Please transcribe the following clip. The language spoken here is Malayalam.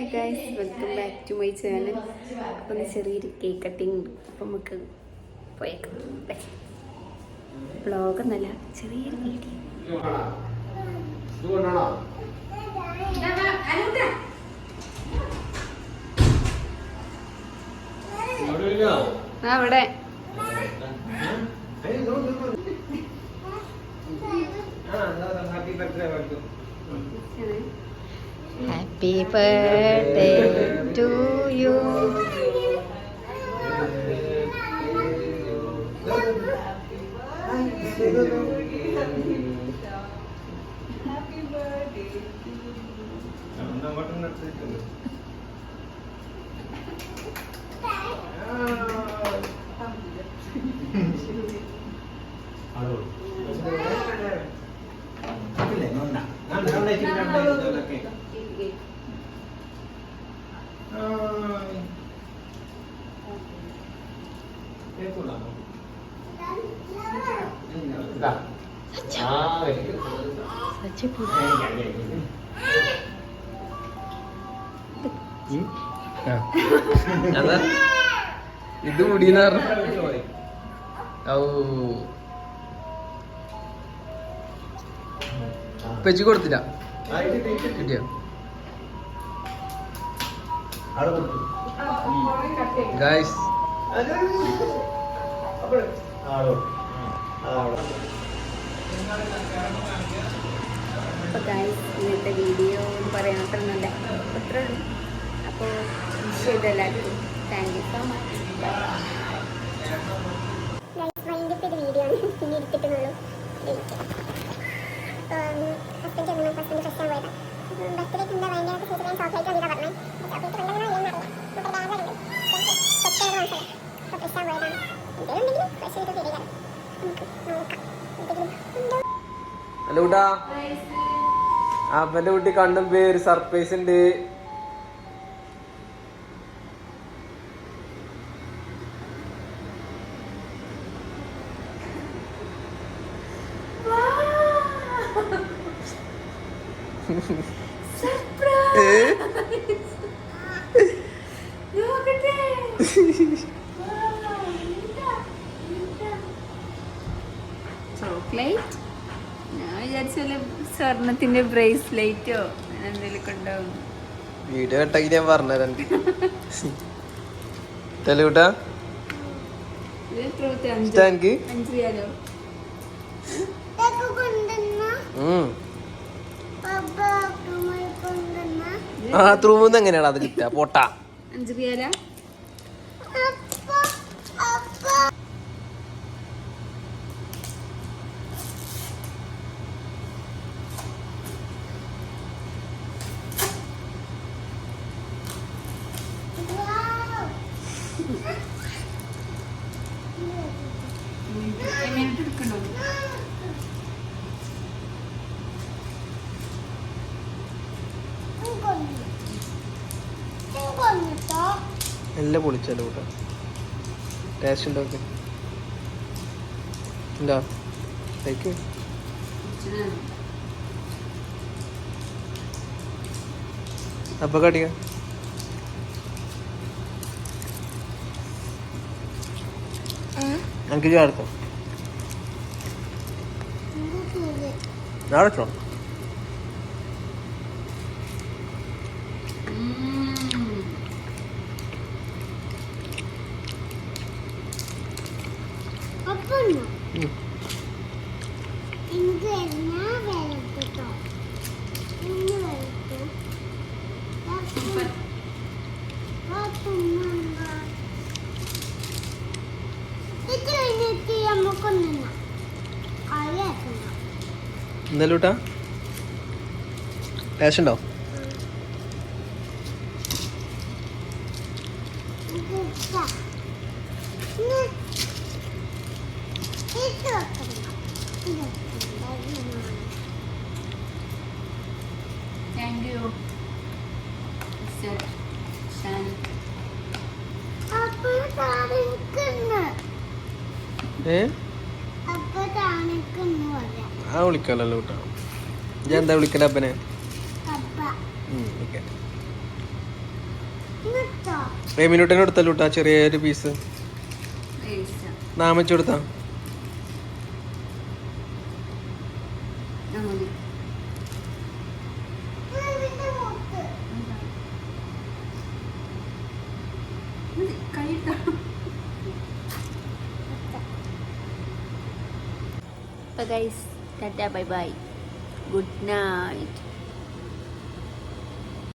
Hi guys, welcome back to my channel. അപ്പോൾ ഒന്ന് ചെറിയൊരു കേക്ക് കട്ടിങ് ഉണ്ട്. അപ്പം നമുക്ക് പോയേക്കാം. വ്ളോഗൊന്നല്ല, ചെറിയൊരു വീഡിയോ. അവിടെ ഹാപ്പി ബർത്ത്ഡേ ടു യു. ഇത് മുടിയെന്ന് പറഞ്ഞു. പെച്ചി കൊടുത്തില്ല. കിട്ടിയോ ഗൈസ്? അപ്പോൾ ഗൈസ്, ഇന്നത്തെ വീഡിയോ എന്ന് പറയാൻ അത്രയൊന്നുമില്ല, അത്ര ഉള്ളൂ. അപ്പോൾ ശരി, എല്ലാവർക്കും thank you so much. Video ആണ് പിന്നെ എടുത്തിട്ടുള്ളൂ. ഹസ്ബൻഡ് ഒന്ന് ഹസ്ബൻഡ് ഫ്രഷ് ആൻ പോയതാണ്. ബർത്ത്ഡേക്ക് എന്താ ഭയങ്കര ചോക്ലേറ്റ് വാങ്ങിയതാണ് പറഞ്ഞത്. ചോക്ലേറ്റ് കൊണ്ടുവന്നറിയാൻ അറിയാം. സെറ്റ് ആയത് മനസ്സിലായി. അപ്പോൾ ഫ്രഷ് ആൻ പോയതാണ്. എന്തെങ്കിലും ഉണ്ടെങ്കിലും ഫ്രഷ് ചെയ്ത് ശരിയാണ്. നമുക്ക് നോക്കാം എന്തെങ്കിലും ഉണ്ടോ. ഹലോ കൂട്ടാ, അപ്പൻ്റെ കുട്ടി കണ്ണും ഒരു സർപ്രൈസ് ഉണ്ട്. ചോക്ലേറ്റ് ഞാൻ വിചാരിച്ചാല് സ്വർണത്തിന്റെ ബ്രേസ്ലെറ്റോ എന്തെങ്കിലും ഉണ്ടാവും. വീഡിയോ കട്ടാക്കി ഞാൻ പറഞ്ഞുതരാം. തെലുട്ടാ എനിക്ക് 5 രൂപയോ? ആ ത്രൂന്ന് എങ്ങനെയാണ് അത് കിട്ടുക? പോട്ടാ 5 രൂപ. എല്ലാം പൊളിച്ചാലോ കൂട്ടാ. ടേസ്റ്റ് ഉണ്ടോക്കെ ഉണ്ടോ? കഴിക്ക്. അപ്പൊ കടിക്ക. എനിക്ക് ചേർത്തോ? നാളെ എന്തായാലും കൂട്ടാ ടേസ്റ്റ് ഉണ്ടോ? Thank you. ആ വിളിക്കാലോ കൂട്ടാ. ഞാൻ എന്താ വിളിക്കല അപ്പനെ? എമിനൂട്ടിന് കൊടുത്തല്ലോ കേട്ടാ ചെറിയൊരു പീസ്. നാമച്ചു കൊടുത്താ guys tata bye bye good night.